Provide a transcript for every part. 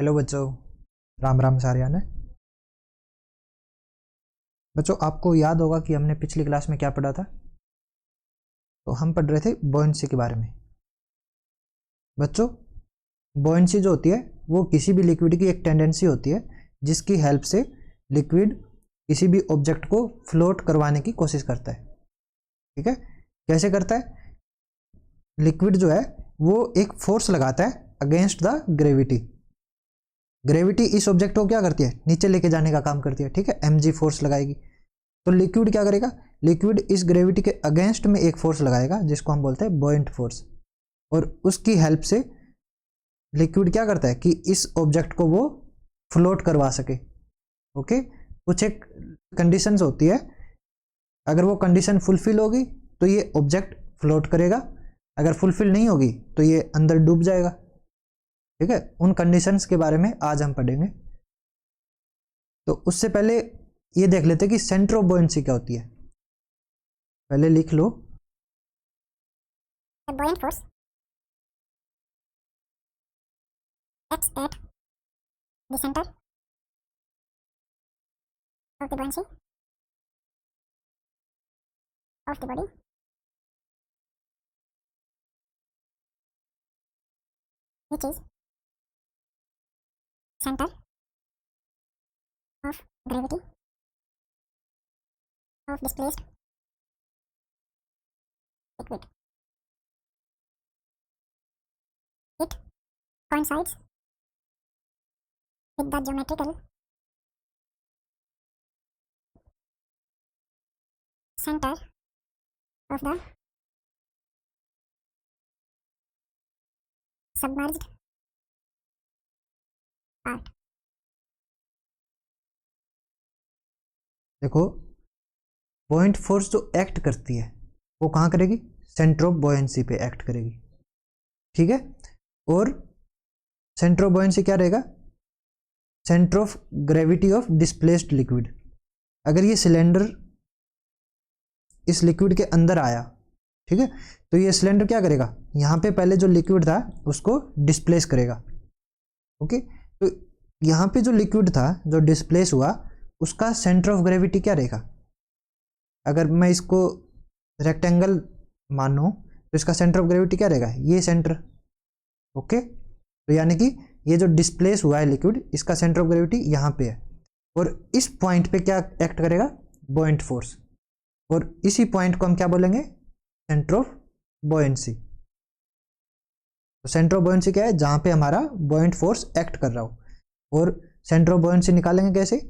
Hello बच्चों, राम राम सारियान। बच्चों, आपको याद होगा कि हमने पिछली क्लास में क्या पढ़ा था। तो हम पढ़ रहे थे बॉयंसी के बारे में। बच्चों, बॉयंसी जो होती है वो किसी भी लिक्विड की एक टेंडेंसी होती है जिसकी हेल्प से लिक्विड किसी भी ऑब्जेक्ट को फ्लोट करवाने की कोशिश करता है। ठीक है, कैसे करता है? लिक्विड जो है वो एक फोर्स लगाता है अगेंस्ट द ग्रेविटी। ग्रेविटी इस ऑब्जेक्ट को क्या करती है? नीचे लेके जाने का काम करती है। ठीक है, mg फोर्स लगाएगी। तो लिक्विड क्या करेगा? लिक्विड इस ग्रेविटी के अगेंस्ट में एक फोर्स लगाएगा जिसको हम बोलते हैं बॉयंट फोर्स, और उसकी हेल्प से लिक्विड क्या करता है कि इस ऑब्जेक्ट को वो फ्लोट करवा सके। ओके, कुछ एक कंडीशंस होती है, अगर वो कंडीशन फुलफिल होगी तो ये ऑब्जेक्ट फ्लोट करेगा, अगर फुलफिल नहीं होगी तो ये अंदर डूब जाएगा। ठीक है, उन कंडीशंस के बारे में आज हम पढ़ेंगे। तो उससे पहले ये देख लेते हैं कि सेंटर ऑफ बॉयंसी क्या होती है। पहले लिख लो, buoyant force acts at the center of the buoyancy of the body which is center of gravity of displaced liquid. It coincides with the geometrical center of the submerged part. देखो, buoyant force जो act करती है वो कहाँ करेगी? Centre of buoyancy पे act करेगी। ठीक है, और सेंटर ऑफ बॉयंसी क्या रहेगा? Centre of gravity of displaced liquid. अगर ये सिलेंडर इस लिक्विड के अंदर आया, ठीक है, तो ये सिलेंडर क्या करेगा? यहाँ पे पहले जो लिक्विड था उसको डिस्प्लेस करेगा। ओके, तो यहाँ पे जो लिक्विड था जो डिस्प्लेस हुआ उसका सेंटर ऑफ ग्रेविटी क्या रहेगा? अगर मैं इसको रेक्टेंगल मानूं तो इसका सेंटर ऑफ ग्रेविटी क्या रहेगा? ये सेंटर। ओके, तो यानी कि ये जो डिस्प्लेस हुआ है लिक्विड, इसका सेंटर ऑफ ग्रेविटी यहाँ पे है, और इस पॉइंट पे क्या एक्ट करेगा? Buoyant force. और इसी पॉइंट को हम क्या बोलेंगे? Centre of buoyancy. तो सेंटर ऑफ बॉयंसी क्या है? जहां पे हमारा बॉयंट फोर्स एक्ट कर रहा हो। और सेंटर ऑफ बॉयंसी निकालेंगे कैसे?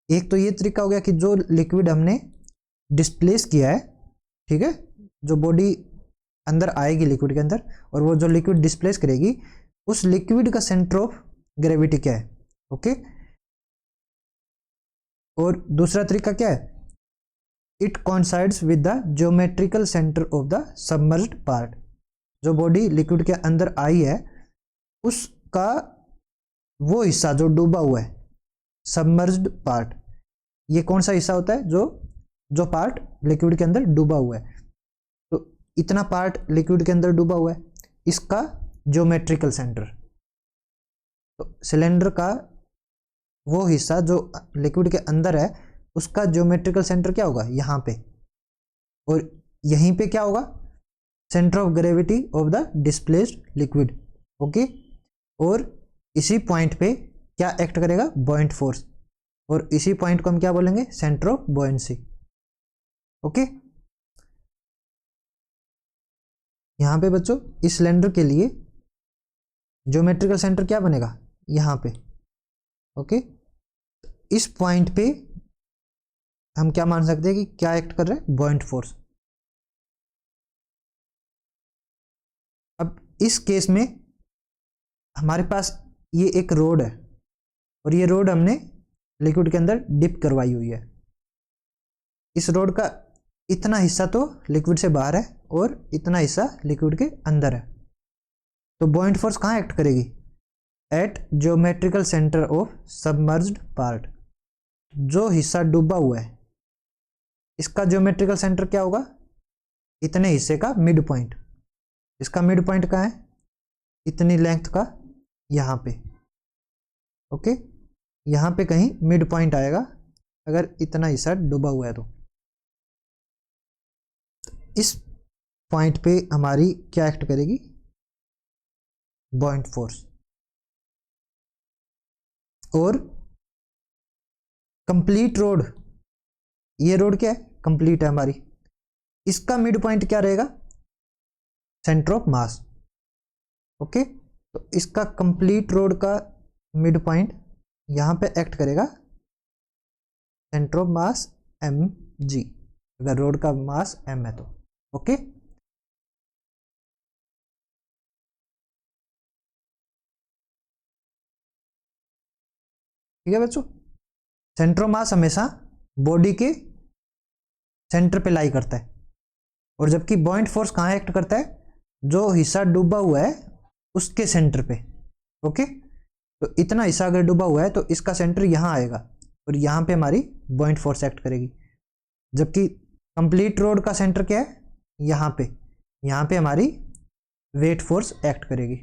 एक तो ये तरीका हो गया कि जो लिक्विड हमने डिस्प्लेस किया है, ठीक है, जो बॉडी अंदर आएगी लिक्विड के अंदर और वो जो लिक्विड डिस्प्लेस करेगी उस लिक्विड का सेंटर ऑफ ग्रेविटी क्या है? ओके, और दूसरा तरीका क्या है? It coincides with the geometrical centre of the submerged part. जो बॉडी लिक्विड के अंदर आई है उसका वो हिस्सा जो डूबा हुआ है, सबमर्ज्ड पार्ट, ये कौन सा हिस्सा होता है? जो पार्ट लिक्विड के अंदर डूबा हुआ है। तो इतना पार्ट लिक्विड के अंदर डूबा हुआ है, इसका ज्योमेट्रिकल सेंटर। तो सिलेंडर का वो हिस्सा जो लिक्विड के अंदर है उसका ज्योमेट्रिकल सेंटर क्या होगा? यहाँ पे। और यहीं पे क्या होगा? Centre of gravity of the displaced liquid. Okay, और इसी पॉइंट पे क्या एक्ट करेगा? Buoyant force. और इसी पॉइंट को हम क्या बोलेंगे? Centre of buoyancy. ओके, यहां पे बच्चों इस सिलेंडर के लिए ज्योमेट्रिकल सेंटर क्या बनेगा? यहां पे। ओके, इस पॉइंट पे हम क्या मान सकते हैं कि क्या एक्ट कर रहे हैं? Buoyant force. अब इस केस में हमारे पास ये एक रोड है और ये रोड हमने लिक्विड के अंदर डिप करवाई हुई है। इस रोड का इतना हिस्सा तो लिक्विड से बाहर है और इतना हिस्सा लिक्विड के अंदर है। तो बॉयंट फोर्स कहाँ एक्ट करेगी? At geometrical centre of submerged part. जो हिस्सा डूबा हुआ है इसका ज्योमेट्रिकल सेंटर क्या होगा? इतने हिस्से का मिड पॉइंट। इसका मिड पॉइंट कहाँ है? इतनी लेंथ का यहाँ पे। ओके, यहाँ पे कहीं मिड पॉइंट आएगा अगर इतना हिस्सा डूबा हुआ है तो। इस पॉइंट पे हमारी क्या एक्ट करेगी, बॉइंट फोर्स। और कंप्लीट रोड, ये रोड क्या है, कंप्लीट है हमारी, इसका मिड पॉइंट क्या रहेगा, सेंटर ऑफ मास। ओके, तो इसका कंप्लीट रोड का मिड पॉइंट यहां पे एक्ट करेगा centre of mass M G, अगर रोड का मास एम है तो। ओके, ठीक है बच्चों, सेंटर ऑफ मास हमेशा बॉडी के सेंटर पे लाई करता है, और जबकि बॉइंट फोर्स कहाँ एक्ट करता है, जो हिस्सा डूबा हुआ है उसके सेंटर पे। ओके, तो इतना हिस्सा अगर डूबा हुआ है तो इसका सेंटर यहाँ आएगा और यहाँ पे हमारी बॉइंट फोर्स एक्ट करेगी, जबकि कंप्लीट रोड का सेंटर क्या है, यहाँ पे हमारी वेट फोर्स एक्ट करेगी।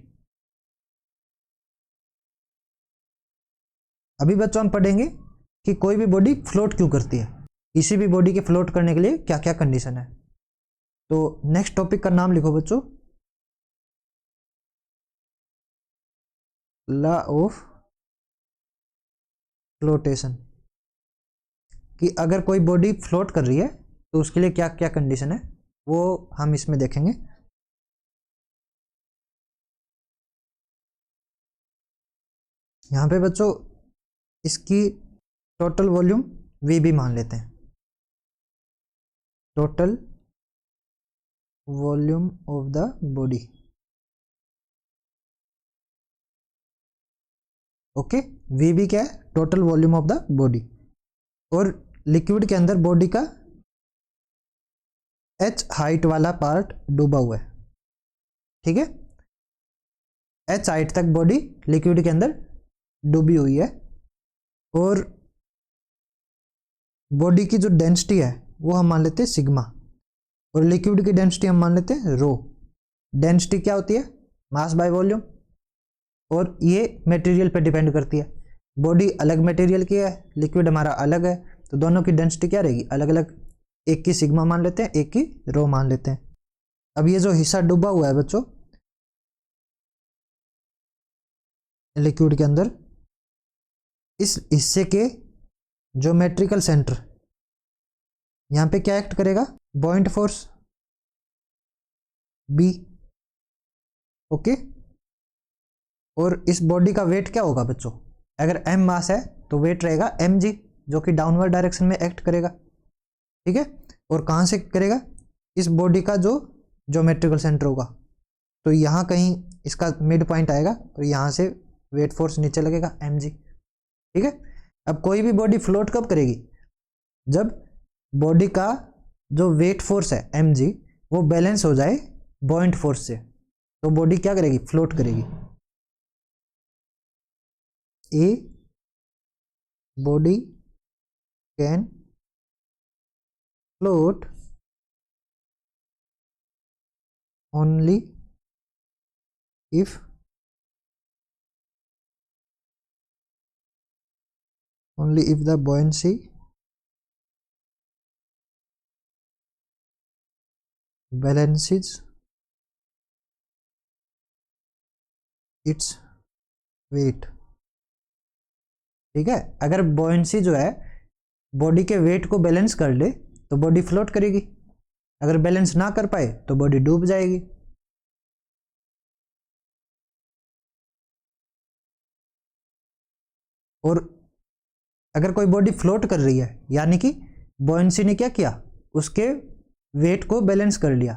अभी बच्चों हम पढ़ेंगे कि कोई भी बॉडी फ्लोट क्यों करती है, किसी भी बॉडी के फ्लोट करने के लिए क्या क्या कंडीशन है। तो नेक्स्ट टॉपिक का नाम लिखो बच्चों, लॉ ऑफ फ्लोटेशन, कि अगर कोई बॉडी फ्लोट कर रही है तो उसके लिए क्या क्या कंडीशन है वो हम इसमें देखेंगे। यहां पे बच्चों इसकी टोटल वॉल्यूम वी भी मान लेते हैं, total volume of the body. Okay, V भी क्या है, total volume of the body, और लिक्विड के अंदर बॉडी का एच हाइट वाला पार्ट डूबा हुआ है। ठीक है, एच हाइट तक बॉडी लिक्विड के अंदर डूबी हुई है, और बॉडी की जो डेंसिटी है वो हम मान लेते हैं सिग्मा, और लिक्विड की डेंसिटी हम मान लेते हैं रो। डेंसिटी क्या होती है, मास बाय वॉल्यूम, और ये मटेरियल पे डिपेंड करती है, बॉडी अलग मटेरियल की है, लिक्विड हमारा अलग है, तो दोनों की डेंसिटी क्या रहेगी, अलग अलग, एक की सिग्मा मान लेते हैं, एक की रो मान लेते हैं। अब ये जो हिस्सा डूबा हुआ है बच्चों लिक्विड के अंदर, इस हिस्से के ज्योमेट्रिकल सेंटर यहां पे क्या एक्ट करेगा, बॉइंट फोर्स बी। ओके, और इस बॉडी का वेट क्या होगा बच्चों, अगर एम मास है तो वेट रहेगा एम जी, जो कि डाउनवर्ड डायरेक्शन में एक्ट करेगा। ठीक है, और कहां से करेगा, इस बॉडी का जो ज्योमेट्रिकल सेंटर होगा, तो यहां कहीं इसका मिड पॉइंट आएगा और यहां से वेट फोर्स नीचे लगेगा एम जी। ठीक है, अब कोई भी बॉडी फ्लोट कब करेगी, जब बॉडी का जो वेट फोर्स है एम जी वो बैलेंस हो जाए बॉइंट फोर्स से, तो बॉडी क्या करेगी, फ्लोट करेगी। A body can float only if the buoyancy balances its weight। ठीक है, अगर buoyancy जो है बॉडी के वेट को बैलेंस कर ले तो बॉडी फ्लोट करेगी, अगर बैलेंस ना कर पाए तो बॉडी डूब जाएगी। और अगर कोई बॉडी फ्लोट कर रही है यानी कि बॉयंसी ने क्या किया, उसके वेट को बैलेंस कर लिया।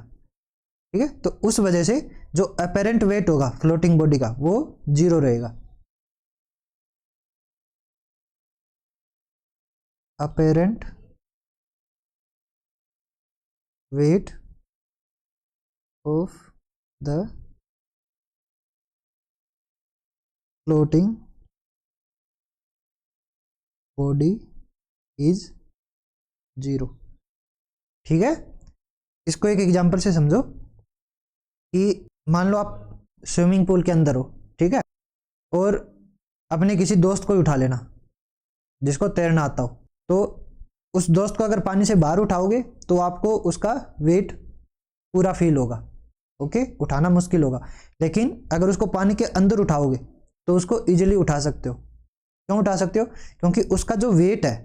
ठीक है, तो उस वजह से जो अपेरेंट वेट होगा फ्लोटिंग बॉडी का वो जीरो रहेगा। Apparent weight of the floating body is zero. ठीक है, इसको एक एग्जांपल से समझो कि मान लो आप स्विमिंग पूल के अंदर हो, ठीक है, और अपने किसी दोस्त को ही उठा लेना जिसको तैरना आता हो, तो उस दोस्त को अगर पानी से बाहर उठाओगे तो आपको उसका वेट पूरा फील होगा, ओके, उठाना मुश्किल होगा। लेकिन अगर उसको पानी के अंदर उठाओगे तो उसको इजीली उठा सकते हो। क्यों उठा सकते हो? क्योंकि उसका जो वेट है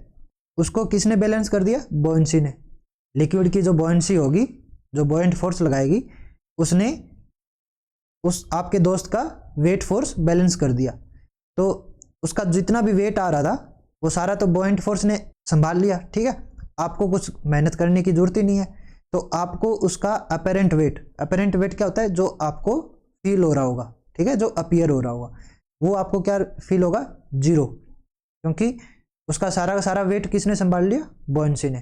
उसको किसने बैलेंस कर दिया? बॉयंसी ने। लिक्विड की जो बॉयंसी होगी, जो बॉयंट फोर्स लगाएगी, उसने उस आपके दोस्त का वेट फोर्स बैलेंस कर दिया। तो उसका जितना भी वेट आ रहा था वो सारा तो बॉयंट फोर्स ने संभाल लिया, ठीक है। आपको कुछ मेहनत करने की जरूरत ही नहीं है। तो आपको उसका अपेरेंट वेट क्या होता है? जो आपको फील हो रहा होगा, ठीक है, जो अपीयर हो रहा होगा, वो आपको क्या फील होगा? 0, क्योंकि उसका सारा का सारा वेट किसने संभाल लिया? बॉयंसी ने।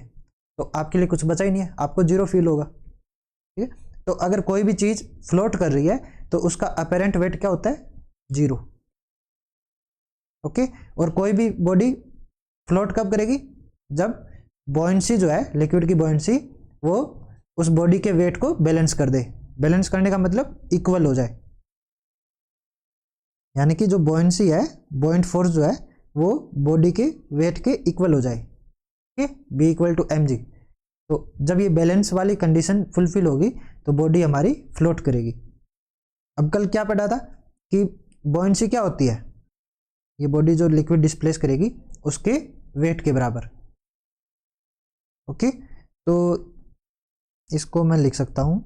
तो आपके लिए कुछ बचा ही नहीं है, आपको 0 फील होगा, ठीक है। तो अगर कोई भी चीज फ्लोट कर रही है तो उसका अपेरेंट वेट क्या होता है? 0, ओके। और कोई भी बॉडी फ्लोट कब करेगी? जब बॉयंसी जो है, लिक्विड की बॉयंसी, वो उस बॉडी के वेट को बैलेंस कर दे। बैलेंस करने का मतलब इक्वल हो जाए, यानी कि जो बॉयंसी है, बॉयंट फोर्स जो है, वो बॉडी के वेट के इक्वल हो जाए, ठीक है, B = mg। तो जब ये बैलेंस वाली कंडीशन फुलफिल होगी तो बॉडी हमारी फ्लोट करेगी। अब कल क्या पढ़ा था कि बॉयंसी क्या होती है? ये बॉडी जो लिक्विड डिस्प्लेस करेगी उसके वेट के बराबर, ओके। तो इसको मैं लिख सकता हूं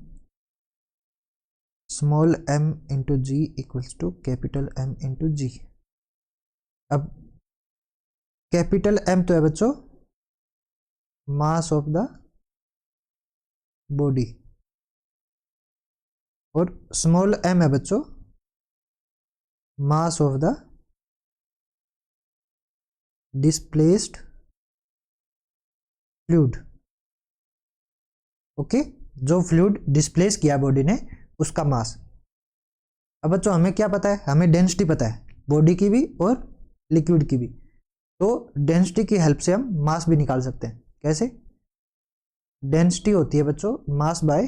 small m × g = capital M × g। अब कैपिटल M तो है बच्चों मास ऑफ द बॉडी, और स्मॉल m है बच्चों mass of the displaced fluid, okay. जो फ्लूइड डिस्प्लेस किया बॉडी ने उसका मास। अब बच्चों हमें क्या पता है? हमें डेंसिटी पता है बॉडी की भी और लिक्विड की भी। तो डेंसिटी की हेल्प से हम मास भी निकाल सकते हैं। कैसे? डेंसिटी होती है बच्चों मास बाय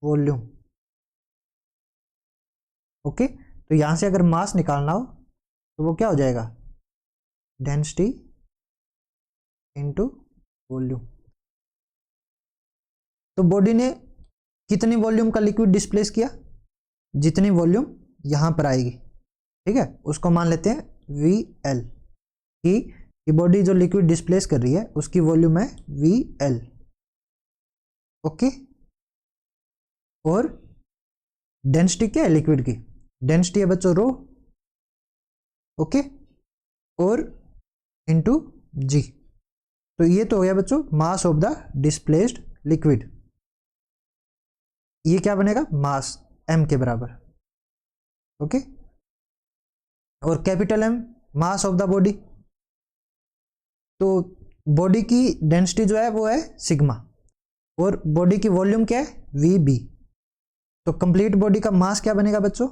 वॉल्यूम, ओके। तो यहां से अगर मास निकालना हो तो वो क्या हो जाएगा? Density into volume. तो बॉडी ने कितनी वॉल्यूम का लिक्विड डिस्प्लेस किया? जितनी वॉल्यूम यहां पर आएगी, ठीक है, उसको मान लेते हैं VL, कि बॉडी जो लिक्विड डिस्प्लेस कर रही है उसकी वॉल्यूम है VL, ओके। और डेंसिटी क्या है लिक्विड की? डेंसिटी है बच्चों रो, ओके, और इनटू G। तो ये तो हो गया बच्चों mass of the displaced liquid. ये क्या बनेगा? मास m के बराबर, ओके। और capital M mass of the body. तो बॉडी की डेंसिटी जो है वो है सिग्मा, और बॉडी की वॉल्यूम क्या है? VB। तो कंप्लीट बॉडी का मास क्या बनेगा बच्चों?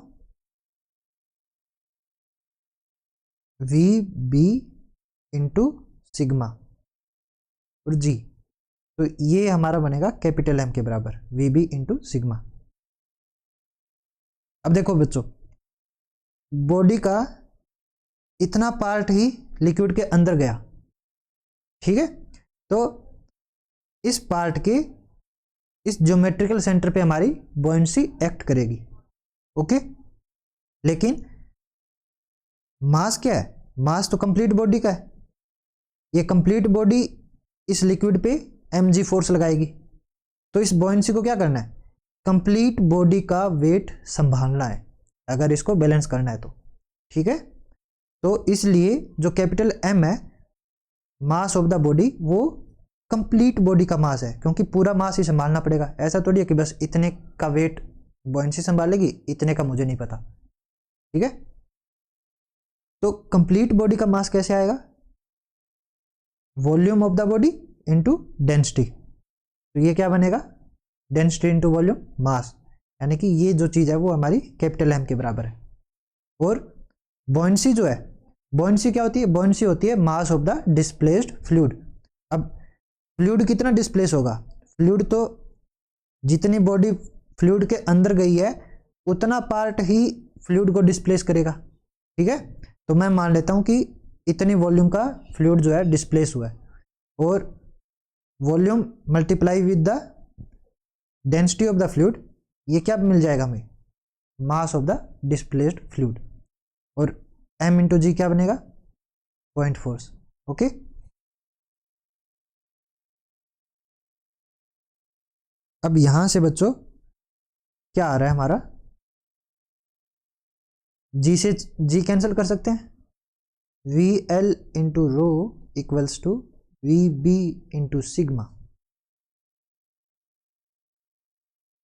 VB इंटू सिग्मा और G। तो ये हमारा बनेगा कैपिटल M के बराबर, VB इंटू सिग्मा। अब देखो बच्चों, बॉडी का इतना पार्ट ही लिक्विड के अंदर गया, ठीक है। तो इस पार्ट के इस ज्योमेट्रिकल सेंटर पे हमारी बॉयंसी एक्ट करेगी, ओके। लेकिन मास क्या है? मास तो कंप्लीट बॉडी का है। ये कंप्लीट बॉडी इस लिक्विड पे mg फोर्स लगाएगी। तो इस बॉयंसी को क्या करना है? कंप्लीट बॉडी का वेट संभालना है अगर इसको बैलेंस करना है तो, ठीक है। तो इसलिए जो कैपिटल M है मास ऑफ द बॉडी, वो कंप्लीट बॉडी का मास है, क्योंकि पूरा मास ही संभालना पड़ेगा। ऐसा थोड़ी है कि बस इतने का वेट बॉयंसी संभालेगी, इतने का मुझे नहीं पता, ठीक है। तो कंप्लीट बॉडी का मास कैसे आएगा? Volume of the body into density. तो ये क्या बनेगा? डेंसिटी इंटू वॉल्यूम मास, यानी कि ये जो चीज है वो हमारी कैपिटल M के बराबर है। और बॉयंसी जो है, बॉयंसी क्या होती है? बॉयंसी होती है mass of the displaced fluid. अब फ्लूइड कितना डिस्प्लेस होगा? फ्लूइड तो जितनी बॉडी फ्लूइड के अंदर गई है उतना पार्ट ही फ्लूइड को डिस्प्लेस करेगा, ठीक है। तो मैं मान लेता हूं कि इतनी वॉल्यूम का फ्लूइड जो है डिस्प्लेस हुआ है, और volume multiply with the density of the fluid, ये क्या मिल जाएगा हमें, mass of the displaced fluid, और m इंटू जी क्या बनेगा, पॉइंट फोर्स। ओके, अब यहां से बच्चों क्या आ रहा है हमारा, जी से जी कैंसिल कर सकते हैं, V L into rho equals to V B into sigma,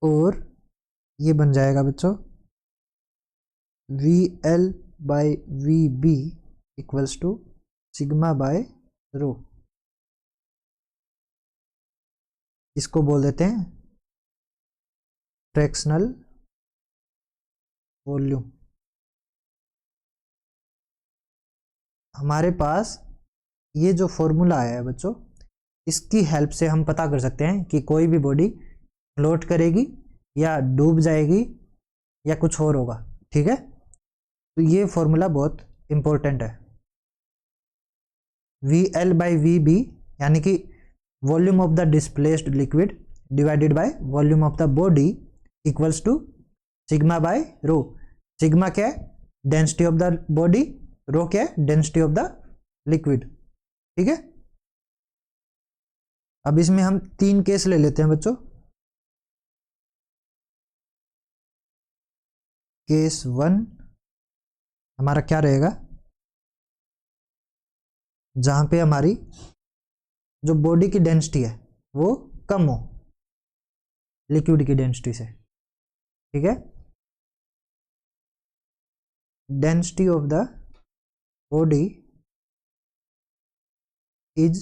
और ये बन जाएगा बच्चों V L by V B equals to sigma by rho. इसको बोल देते हैं फ्रैक्शनल वॉल्यूम। हमारे पास ये जो फॉर्मूला आया है बच्चों, इसकी हेल्प से हम पता कर सकते हैं कि कोई भी बॉडी फ्लोट करेगी या डूब जाएगी या कुछ और होगा। ठीक है, तो ये फॉर्मूला बहुत इंपॉर्टेंट है। V L by V B यानी कि volume of the displaced liquid divided by volume of the body equals to sigma by rho. Sigma क्या है, density of the body, rho क्या है, डेंसिटी ऑफ द लिक्विड। ठीक है, अब इसमें हम 3 केस ले लेते हैं बच्चों। केस 1 हमारा क्या रहेगा, जहां पे हमारी जो बॉडी की डेंसिटी है वो कम हो लिक्विड की डेंसिटी से। ठीक है, density of the body is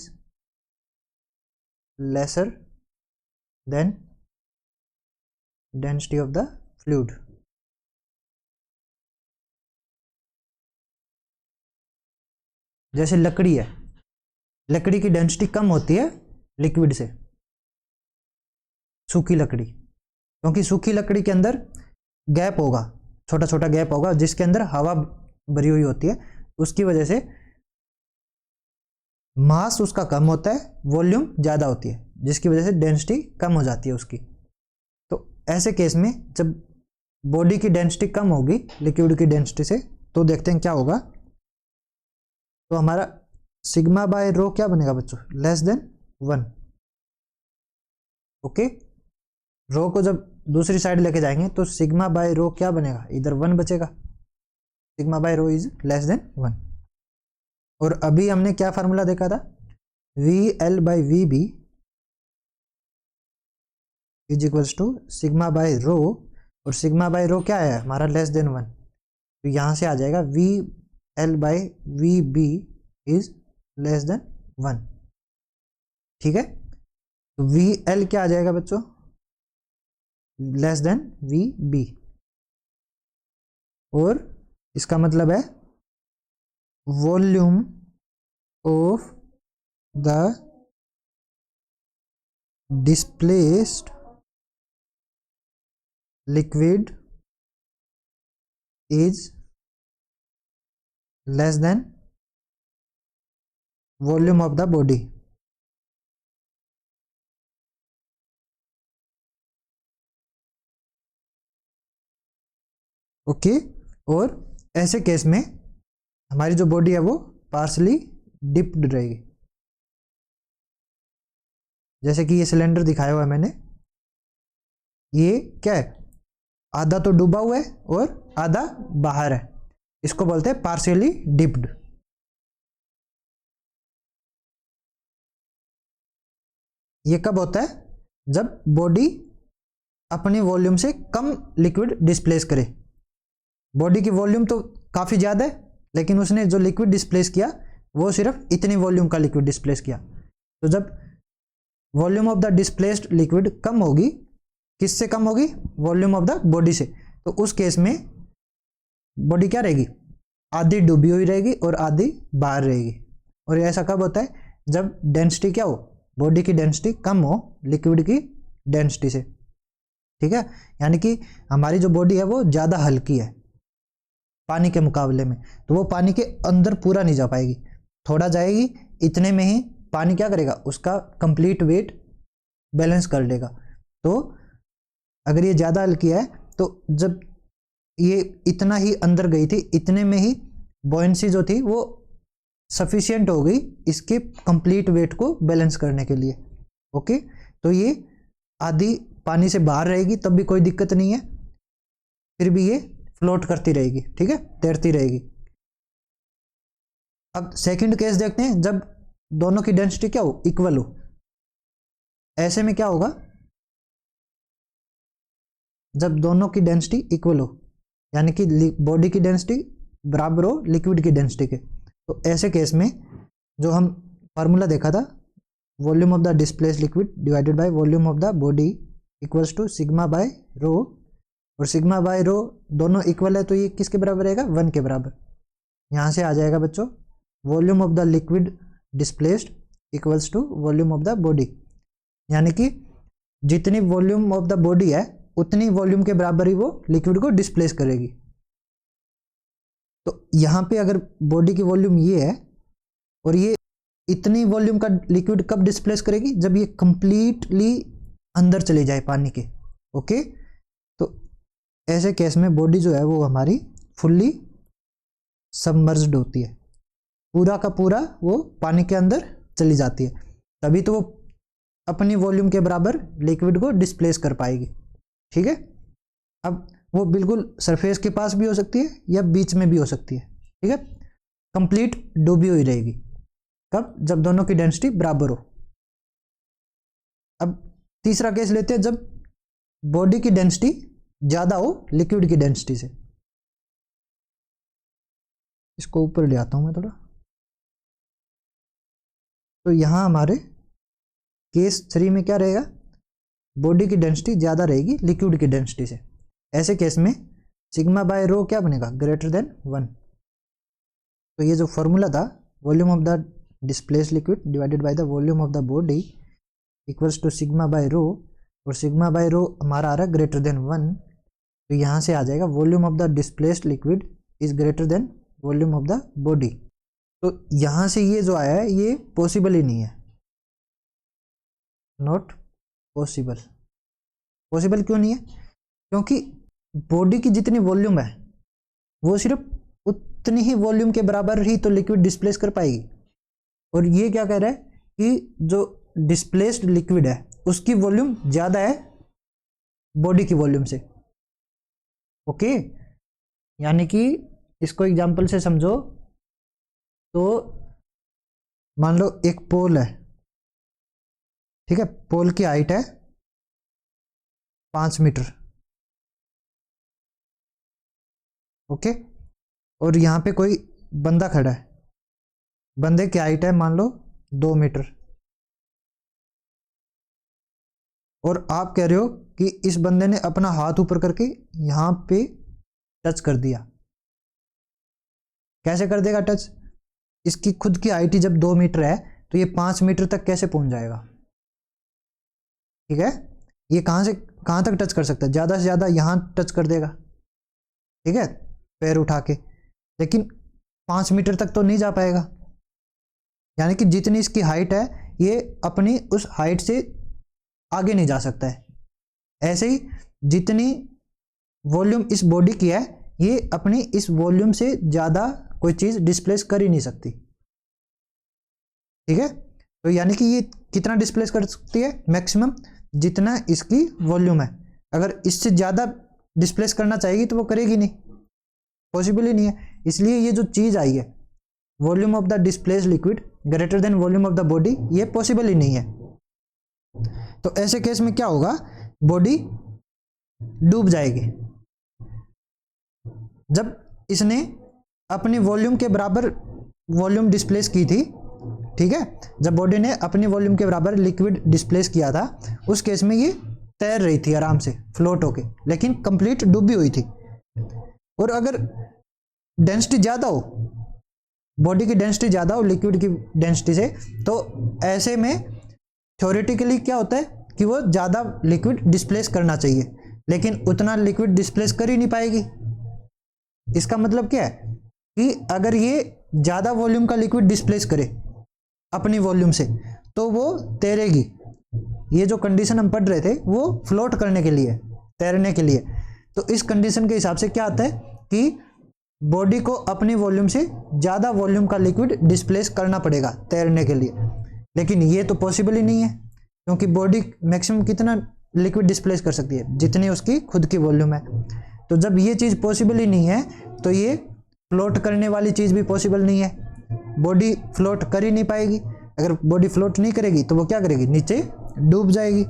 lesser than density of the fluid. जैसे लकड़ी है, लकड़ी की डेंसिटी कम होती है लिक्विड से, सूखी लकड़ी, क्योंकि सूखी लकड़ी के अंदर गैप होगा, छोटा छोटा गैप होगा जिसके अंदर हवा भरी हुई होती है, उसकी वजह से मास उसका कम होता है, वॉल्यूम ज़्यादा होती है, जिसकी वजह से डेंसिटी कम हो जाती है उसकी। तो ऐसे केस में जब बॉडी की डेंसिटी कम होगी लिक्विड की डेंसिटी से, तो देखते हैं क्या होगा। तो हमारा सिग्मा बाय रो क्या बनेगा बच्चों, लेस देन 1। ओके, रो को जब दूसरी साइड लेके जाएंगे तो सिग्मा बाय रो क्या बनेगा, इधर 1 बचेगा, sigma by rho is less than 1। और अभी हमने क्या फार्मूला देखा था, V L by V B is equals to sigma by rho, और सिग्मा बाय रो क्या है हमारा, लेस देन 1। तो यहां से आ जाएगा V L by V B is less than 1। ठीक है, तो वी एल क्या आ जाएगा बच्चों, लेस देन वी बी, और इसका मतलब है volume of the displaced liquid is less then volume of the body. Okay, और ऐसे केस में हमारी जो बॉडी है वो पार्शली डिप्ड रहेगी। जैसे कि ये सिलेंडर दिखाया हुआ है मैंने, ये क्या है, आधा तो डूबा हुआ है और आधा बाहर है, इसको बोलते हैं पार्शियली डिप्ड। ये कब होता है, जब बॉडी अपने वॉल्यूम से कम लिक्विड डिस्प्लेस करे। बॉडी की वॉल्यूम तो काफ़ी ज़्यादा है, लेकिन उसने जो लिक्विड डिस्प्लेस किया वो सिर्फ इतनी वॉल्यूम का लिक्विड डिस्प्लेस किया। तो जब volume of the displaced liquid कम होगी, किससे कम होगी, वॉल्यूम ऑफ द बॉडी से, तो उस केस में बॉडी क्या रहेगी, आधी डूबी हुई रहेगी और आधी बाहर रहेगी। और ऐसा कब होता है, जब डेंसिटी क्या हो, बॉडी की डेंसिटी कम हो लिक्विड की डेंसिटी से। ठीक है, यानी कि हमारी जो बॉडी है वो ज़्यादा हल्की है, पानी के मुकाबले में, तो वो पानी के अंदर पूरा नहीं जा पाएगी, थोड़ा जाएगी, इतने में ही पानी क्या करेगा, उसका कंप्लीट वेट बैलेंस कर लेगा। तो अगर ये ज़्यादा हल्की है तो जब ये इतना ही अंदर गई थी, इतने में ही बॉयंसी जो थी वो सफिशिएंट हो गई इसके कंप्लीट वेट को बैलेंस करने के लिए। ओके, तो ये आधी पानी से बाहर रहेगी तब भी कोई दिक्कत नहीं है, फिर भी ये फ्लोट करती रहेगी, ठीक है, तैरती रहेगी। अब सेकंड केस देखते हैं, जब दोनों की डेंसिटी क्या हो, इक्वल हो। ऐसे में क्या होगा, जब दोनों की डेंसिटी इक्वल हो, यानी कि बॉडी की डेंसिटी बराबर हो लिक्विड की डेंसिटी के, तो ऐसे केस में जो हम फार्मूला देखा था, volume of the displaced liquid divided by volume of the body equals to sigma by rho, और सिग्मा बाय रो दोनों इक्वल है तो ये किसके बराबर रहेगा, 1 के बराबर। यहाँ से आ जाएगा बच्चों, volume of the liquid displaced equals to volume of the body, यानी कि जितनी वॉल्यूम ऑफ द बॉडी है उतनी वॉल्यूम के बराबर ही वो लिक्विड को डिस्प्लेस करेगी। तो यहाँ पे अगर बॉडी की वॉल्यूम ये है और ये इतनी वॉल्यूम का लिक्विड कब डिस्प्लेस करेगी, जब ये कंप्लीटली अंदर चले जाए पानी के। ओके, तो ऐसे केस में बॉडी जो है वो हमारी फुल्ली सबमर्ज्ड होती है, पूरा का पूरा वो पानी के अंदर चली जाती है, तभी तो वो अपनी वॉल्यूम के बराबर लिक्विड को डिस्प्लेस कर पाएगी। ठीक है, अब वो बिल्कुल सरफेस के पास भी हो सकती है या बीच में भी हो सकती है। ठीक है, कंप्लीट डूबी हुई रहेगी, कब, जब दोनों की डेंसिटी बराबर हो। अब तीसरा केस लेते हैं, जब बॉडी की डेंसिटी ज्यादा हो लिक्विड की डेंसिटी से। इसको ऊपर ले आता हूं मैं थोड़ा। तो यहां हमारे केस 3 में क्या रहेगा, बॉडी की डेंसिटी ज्यादा रहेगी लिक्विड की डेंसिटी से। ऐसे केस में सिग्मा बाय रो क्या बनेगा, ग्रेटर देन 1। तो ये जो फॉर्मूला था, volume of the displaced liquid divided by the volume of the body equals to sigma by rho, और सिग्मा बाय रो हमारा आ रहा है ग्रेटर देन 1, तो यहाँ से आ जाएगा volume of the displaced liquid is greater than volume of the body. तो यहाँ से ये जो आया है ये पॉसिबल ही नहीं है, नॉट पॉसिबल। पॉसिबल क्यों नहीं है, क्योंकि बॉडी की जितनी वॉल्यूम है वो सिर्फ उतनी ही वॉल्यूम के बराबर ही तो लिक्विड डिस्प्लेस कर पाएगी, और ये क्या कह रहा है कि जो डिस्प्लेस्ड लिक्विड है उसकी वॉल्यूम ज्यादा है बॉडी की वॉल्यूम से। ओके, यानी कि इसको एग्जांपल से समझो, तो मान लो एक पोल है, ठीक है, पोल की हाइट है 5 मीटर। ओके, और यहां पे कोई बंदा खड़ा है, बंदे की हाइट है मान लो 2 मीटर, और आप कह रहे हो कि इस बंदे ने अपना हाथ ऊपर करके यहां पे टच कर दिया। कैसे कर देगा टच, इसकी खुद की हाइट ही जब 2 मीटर है तो ये 5 मीटर तक कैसे पहुंच जाएगा। ठीक है, ये कहां से कहां तक टच कर सकता है, ज्यादा से ज्यादा यहां टच कर देगा, ठीक है, पैर उठा के, लेकिन 5 मीटर तक तो नहीं जा पाएगा। यानी कि जितनी इसकी हाइट है ये अपनी उस हाइट से आगे नहीं जा सकता है। ऐसे ही जितनी वॉल्यूम इस बॉडी की है ये अपनी इस वॉल्यूम से ज्यादा कोई चीज डिस्प्लेस कर ही नहीं सकती। ठीक है, तो यानी कि ये कितना डिस्प्लेस कर सकती है, मैक्सिमम जितना इसकी वॉल्यूम है। अगर इससे ज्यादा डिस्प्लेस करना चाहेगी तो वो करेगी नहीं, पॉसिबल ही नहीं है। इसलिए ये जो चीज आई है volume of the displaced liquid greater than volume of the body, ये पॉसिबल ही नहीं है। तो ऐसे केस में क्या होगा, बॉडी डूब जाएगी। जब इसने अपनी वॉल्यूम के बराबर वॉल्यूम डिस्प्लेस की थी, ठीक है, जब बॉडी ने अपनी वॉल्यूम के बराबर लिक्विड डिस्प्लेस किया था, उस केस में ये तैर रही थी आराम से फ्लोट होके, लेकिन कंप्लीट डूबी हुई थी। और अगर डेंसिटी ज्यादा हो, बॉडी की डेंसिटी ज्यादा हो लिक्विड की डेंसिटी से, तो ऐसे में थ्योरेटिकली क्या होता है कि वो ज्यादा लिक्विड डिस्प्लेस करना चाहिए, लेकिन उतना लिक्विड डिस्प्लेस कर ही नहीं पाएगी। इसका मतलब क्या है कि अगर ये ज़्यादा वॉल्यूम का लिक्विड डिस्प्लेस करे अपनी वॉल्यूम से तो वो तैरेगी। ये जो कंडीशन हम पढ़ रहे थे वो फ्लोट करने के लिए, तैरने के लिए। तो इस कंडीशन के हिसाब से क्या आता है कि बॉडी को अपनी वॉल्यूम से ज़्यादा वॉल्यूम का लिक्विड डिस्प्लेस करना पड़ेगा तैरने के लिए। लेकिन ये तो पॉसिबल ही नहीं है, क्योंकि बॉडी मैक्सिमम कितना लिक्विड डिस्प्लेस कर सकती है, जितनी उसकी खुद की वॉल्यूम है। तो जब ये चीज़ पॉसिबल ही नहीं है तो ये फ्लोट करने वाली चीज़ भी पॉसिबल नहीं है, बॉडी फ्लोट कर ही नहीं पाएगी। अगर बॉडी फ्लोट नहीं करेगी तो वो क्या करेगी, नीचे डूब जाएगी।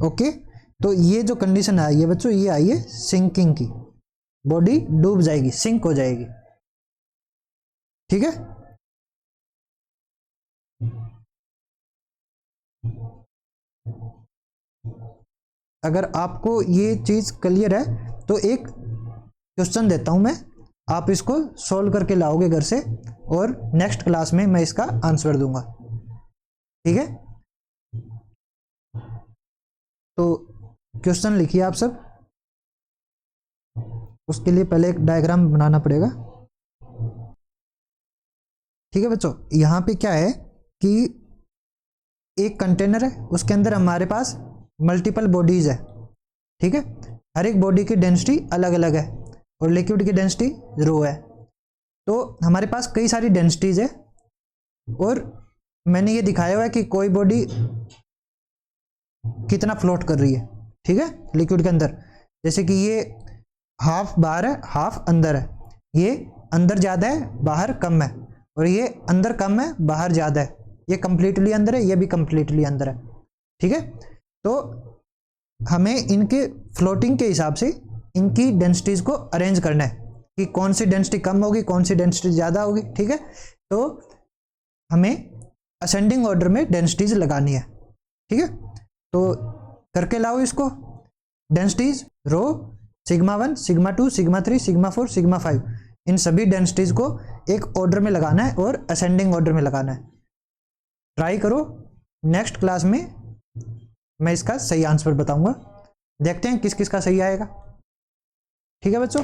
ओके, तो ये जो कंडीशन आई है बच्चों, ये आई है सिंकिंग की, बॉडी डूब जाएगी, सिंक हो जाएगी। ठीक है, अगर आपको ये चीज क्लियर है तो एक क्वेश्चन देता हूं मैं, आप इसको सॉल्व करके लाओगे घर से और नेक्स्ट क्लास में मैं इसका आंसर दूंगा। ठीक है, तो क्वेश्चन लिखिए आप सब। उसके लिए पहले एक डायग्राम बनाना पड़ेगा। ठीक है बच्चों, यहां पे क्या है कि एक कंटेनर है, उसके अंदर हमारे पास मल्टीपल बॉडीज है। ठीक है, हर एक बॉडी की डेंसिटी अलग अलग है और लिक्विड की डेंसिटी रो है। तो हमारे पास कई सारी डेंसिटीज है और मैंने ये दिखाया हुआ है कि कोई बॉडी कितना फ्लोट कर रही है। ठीक है, लिक्विड के अंदर, जैसे कि ये हाफ बाहर है हाफ अंदर है, ये अंदर ज़्यादा है बाहर कम है, और ये अंदर कम है बाहर ज़्यादा है, ये कंप्लीटली अंदर है, ये भी कंप्लीटली अंदर है। ठीक है, तो हमें इनके फ्लोटिंग के हिसाब से इनकी डेंसिटीज को अरेंज करना है कि कौन सी डेंसिटी कम होगी कौन सी डेंसिटी ज़्यादा होगी। ठीक है, तो हमें असेंडिंग ऑर्डर में डेंसिटीज लगानी है। ठीक है, तो करके लाओ इसको। Densities rho sigma 1 sigma 2 sigma 3 sigma 4 sigma 5, इन सभी डेंसिटीज को एक ऑर्डर में लगाना है और असेंडिंग ऑर्डर में लगाना है। ट्राई करो, नेक्स्ट क्लास में मैं इसका सही आंसर बताऊंगा, देखते हैं किस किस का सही आएगा। ठीक है बच्चों,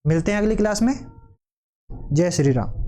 मिलते हैं अगली क्लास में। जय श्री राम।